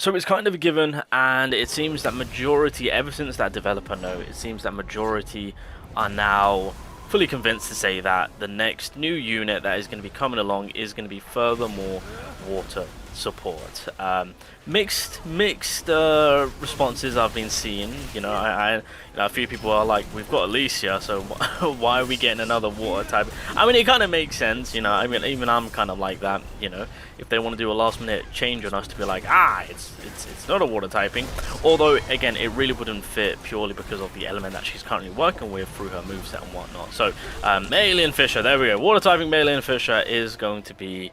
So it's kind of a given, and it seems that majority, ever since that developer note, it seems that majority are now fully convinced to say that the next new unit that is going to be coming along is going to be furthermore water support. Mixed responses I've been seeing. You know, a few people are like, we've got Alicia, so why are we getting another water type? I mean, it kind of makes sense, you know. I mean, even I'm kind of like that, you know. If they want to do a last minute change on us to be like, it's not a water typing. Although again, it really wouldn't fit purely because of the element that she's currently working with through her moveset and whatnot. So Meleen Fisher, there we go. Water typing Meleen Fisher is going to be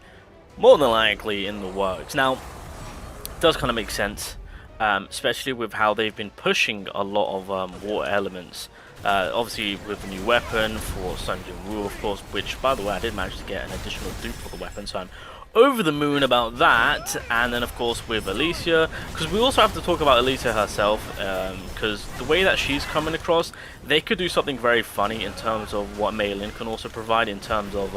more than likely in the works. Now, it does kind of make sense, especially with how they've been pushing a lot of water elements. Obviously with the new weapon for Sung Jin-woo, of course, which, by the way, I did manage to get an additional dupe for the weapon, so I'm over the moon about that. And then, of course, with Alicia, because we also have to talk about Alicia herself, because the way that she's coming across, they could do something very funny in terms of what Meilin can also provide in terms of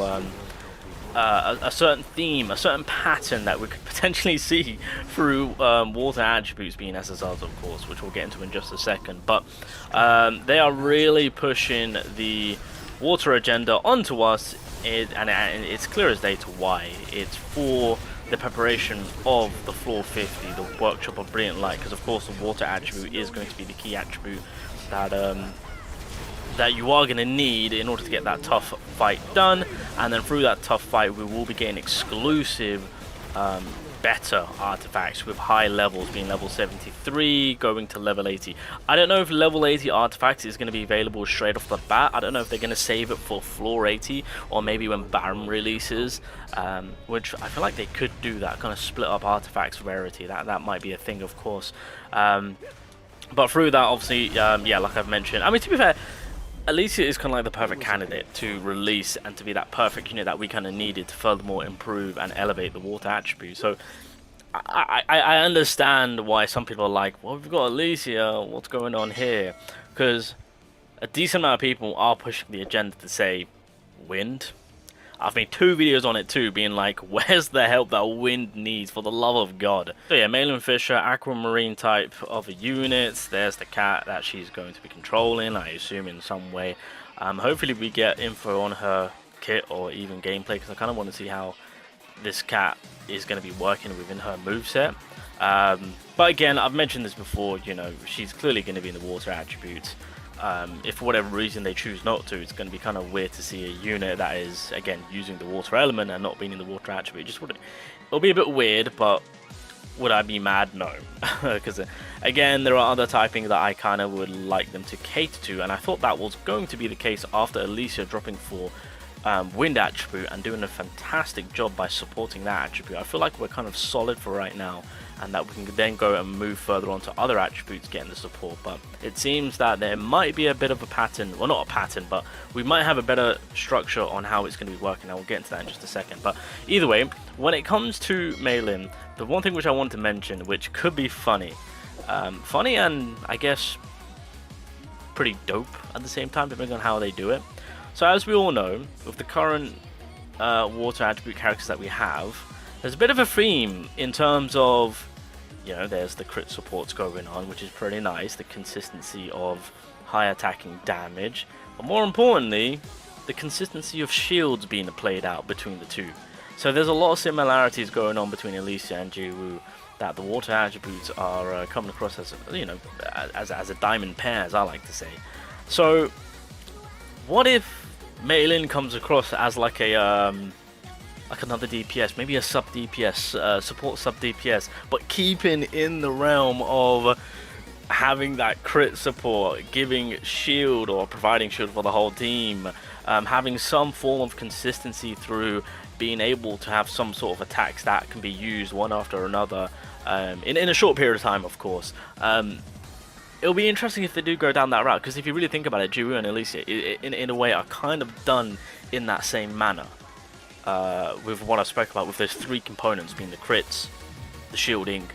a certain theme, a certain pattern that we could potentially see through water attributes being SSRs, of course, which we'll get into in just a second. But they are really pushing the water agenda onto us, and it's clear as day to why. It's for the preparation of the floor 50, the workshop of brilliant light, because of course the water attribute is going to be the key attribute that you are going to need in order to get that tough fight done. And then through that tough fight, we will be getting exclusive better artifacts with high levels, being level 73 going to level 80. I don't know if level 80 artifacts is going to be available straight off the bat. I don't know if they're going to save it for floor 80 or maybe when Baron releases, which I feel like they could do that, kind of split up artifacts rarity. That might be a thing, of course. But through that, obviously, yeah, like I've mentioned, I mean, to be fair, Alicia is kind of like the perfect candidate to release and to be that perfect unit that we kind of needed to furthermore improve and elevate the water attribute. So I understand why some people are like, well, we've got Alicia, what's going on here? Because a decent amount of people are pushing the agenda to say wind. I've made 2 videos on it too, being like, where's the help that wind needs, for the love of God? So yeah, Meleen Fisher, aquamarine type of a unit. There's the cat that she's going to be controlling, I assume, in some way. Hopefully we get info on her kit or even gameplay, because I kind of want to see how this cat is going to be working within her moveset. But again, I've mentioned this before, you know, she's clearly going to be in the water attributes. If for whatever reason they choose not to, it's going to be kind of weird to see a unit that is, again, using the water element and not being in the water attribute. It'll be a bit weird, but would I be mad? No. Because, again, there are other typings that I kind of would like them to cater to, and I thought that was going to be the case after Alicia dropping for wind attribute and doing a fantastic job by supporting that attribute. I feel like we're kind of solid for right now, and that we can then go and move further on to other attributes getting the support. But it seems that there might be a bit of a pattern, well, not a pattern, but we might have a better structure on how it's going to be working, and we'll get into that in just a second. But either way, when it comes to Meilin, the one thing which I want to mention, which could be funny and I guess pretty dope at the same time, depending on how they do it. So as we all know, with the current water attribute characters that we have, there's a bit of a theme in terms of, you know, there's the crit supports going on, which is pretty nice, the consistency of high attacking damage, but more importantly, the consistency of shields being played out between the two. So there's a lot of similarities going on between Alicia and Ji-woo, that the water attributes are coming across as, you know, as a diamond pair, as I like to say. So what if Meilin comes across as like a like another DPS, maybe a sub DPS, support sub DPS, but keeping in the realm of having that crit support, giving shield or providing shield for the whole team, having some form of consistency through being able to have some sort of attacks that can be used one after another in a short period of time, of course. It'll be interesting if they do go down that route, because if you really think about it, Ji-woo and Alicia, in a way, are kind of done in that same manner. With what I spoke about, with those 3 components being the crits, the shielding,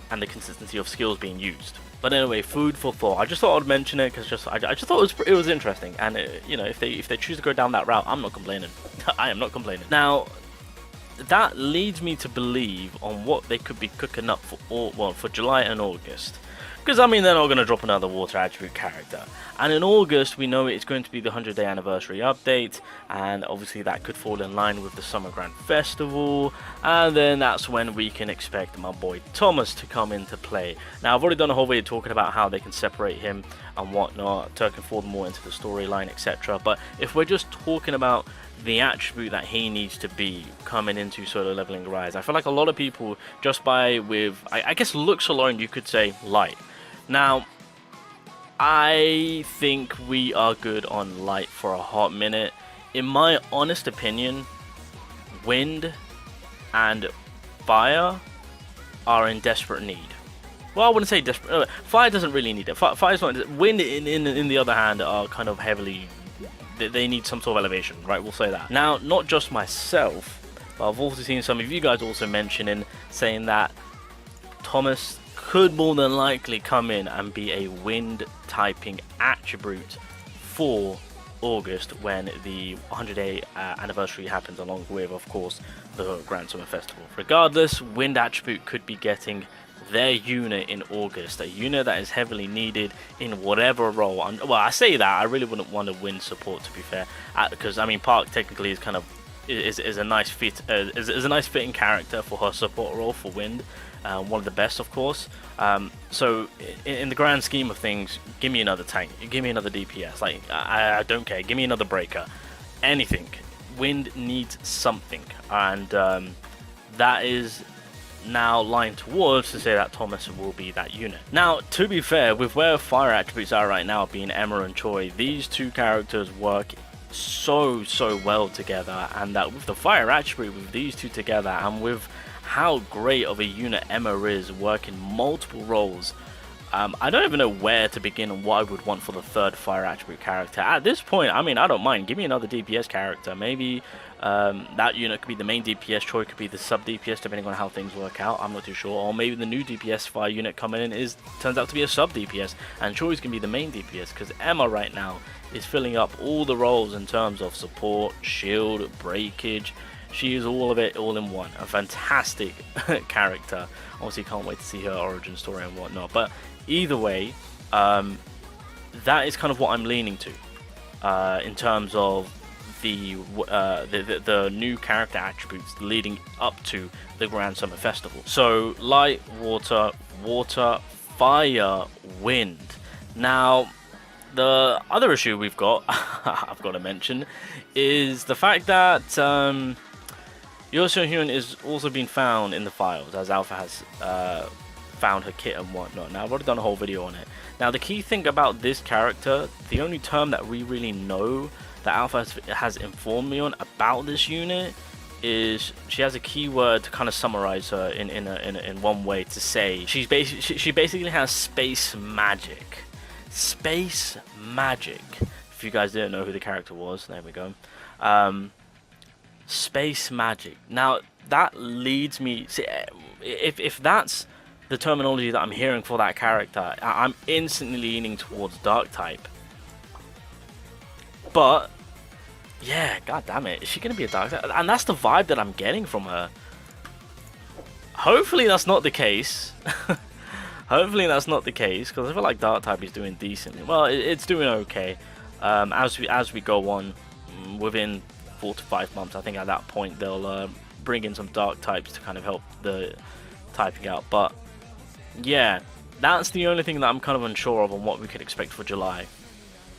and the consistency of skills being used. But anyway, food for thought. I just thought I'd mention it because I just thought it was interesting, and you know, if they choose to go down that route, I'm not complaining. I am not complaining. Now, that leads me to believe on what they could be cooking up for July and August. Because, I mean, they're not going to drop another water attribute character. And in August, we know it's going to be the 100-day anniversary update. And obviously that could fall in line with the Summer Grand Festival. And then that's when we can expect my boy Thomas to come into play. Now, I've already done a whole video talking about how they can separate him and whatnot. Turk can fold more into the storyline, etc. But if we're just talking about the attribute that he needs to be coming into Solo Leveling Rise, I feel like a lot of people, just by I guess looks alone, you could say light. Now, I think we are good on light for a hot minute. In my honest opinion, wind and fire are in desperate need. Well, I wouldn't say desperate. Fire doesn't really need it. Fire's not. Wind, in the other hand, are kind of heavily. They need some sort of elevation, right? We'll say that. Now, not just myself, but I've also seen some of you guys also mentioning, saying that Thomas could more than likely come in and be a wind typing attribute for August when the 100-day anniversary happens, along with, of course, the Grand Summer Festival. Regardless, wind attribute could be getting their unit in August, a unit that is heavily needed in whatever role. Well, I say that, I really wouldn't want a wind support, to be fair, because I mean Park technically is kind of is a nice fit, is a nice fitting character for her support role for wind. One of the best, of course. So in the grand scheme of things, give me another tank, give me another DPS. Like, I don't care, give me another breaker, anything. Wind needs something, and that is now lying towards to say that Thomas will be that unit. Now, to be fair, with where fire attributes are right now, being Emma and Choi, these two characters work so well together, and that with the fire attribute, with these two together, and with how great of a unit Emma is, working multiple roles, I don't even know where to begin and what I would want for the third fire attribute character. At this point, I mean, I don't mind. Give me another DPS character. Maybe that unit could be the main DPS, Choi could be the sub DPS, depending on how things work out. I'm not too sure. Or maybe the new DPS fire unit coming in turns out to be a sub DPS, and Choi's gonna be the main DPS, because Emma right now is filling up all the roles in terms of support, shield, breakage. She is all of it, all in one. A fantastic character. Obviously, can't wait to see her origin story and whatnot. But either way, that is kind of what I'm leaning to in terms of the new character attributes leading up to the Grand Summer Festival. So light, water, fire, wind. Now, the other issue we've got, I've got to mention, is the fact that Yoo Soo-hyun is also being found in the files, as Alpha has found her kit and whatnot. Now, I've already done a whole video on it. Now, the key thing about this character, the only term that we really know that Alpha has informed me on about this unit, is she has a keyword to kind of summarize her in one way, to say she basically has space magic. Space magic. If you guys didn't know who the character was, there we go. Space magic. Now that leads me, see, if that's the terminology that I'm hearing for that character, I'm instantly leaning towards dark type. But yeah, god damn it, is she gonna be a dark type? And that's the vibe that I'm getting from her. Hopefully that's not the case. Hopefully that's not the case, because I feel like dark type is doing decently. Well, it's doing okay. As we go on, within 4 to 5 months, I think at that point they'll bring in some dark types to kind of help the typing out. But yeah, that's the only thing that I'm kind of unsure of on what we could expect for July.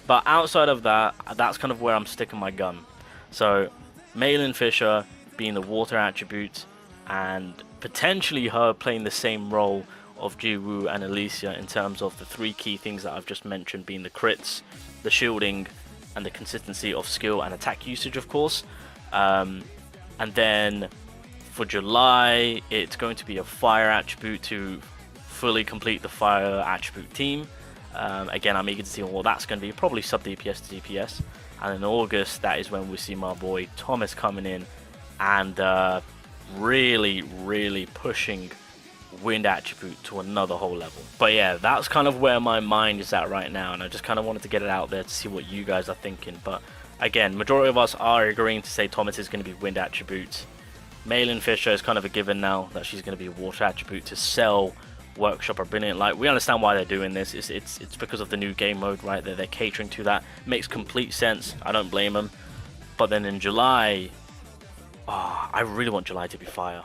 But outside of that, that's kind of where I'm sticking my gun. So Meleen Fisher being the water attribute, and potentially her playing the same role of Ji-woo and Alicia in terms of the 3 key things that I've just mentioned, being the crits, the shielding, and the consistency of skill and attack usage, of course. And then for July, it's going to be a fire attribute to fully complete the fire attribute team. Again, I'm eager to see what that's going to be, probably sub DPS to DPS. And in August, that is when we see my boy Thomas coming in and really pushing wind attribute to another whole level. But yeah, that's kind of where my mind is at right now, and I just kind of wanted to get it out there to see what you guys are thinking. But again, majority of us are agreeing to say Thomas is going to be wind attribute. Meleen Fisher is kind of a given now that she's going to be a water attribute to sell Workshop or Brilliant Light. We understand why they're doing this. It's because of the new game mode, right? They're catering to that. Makes complete sense. I don't blame them. But then in July, I really want July to be fire.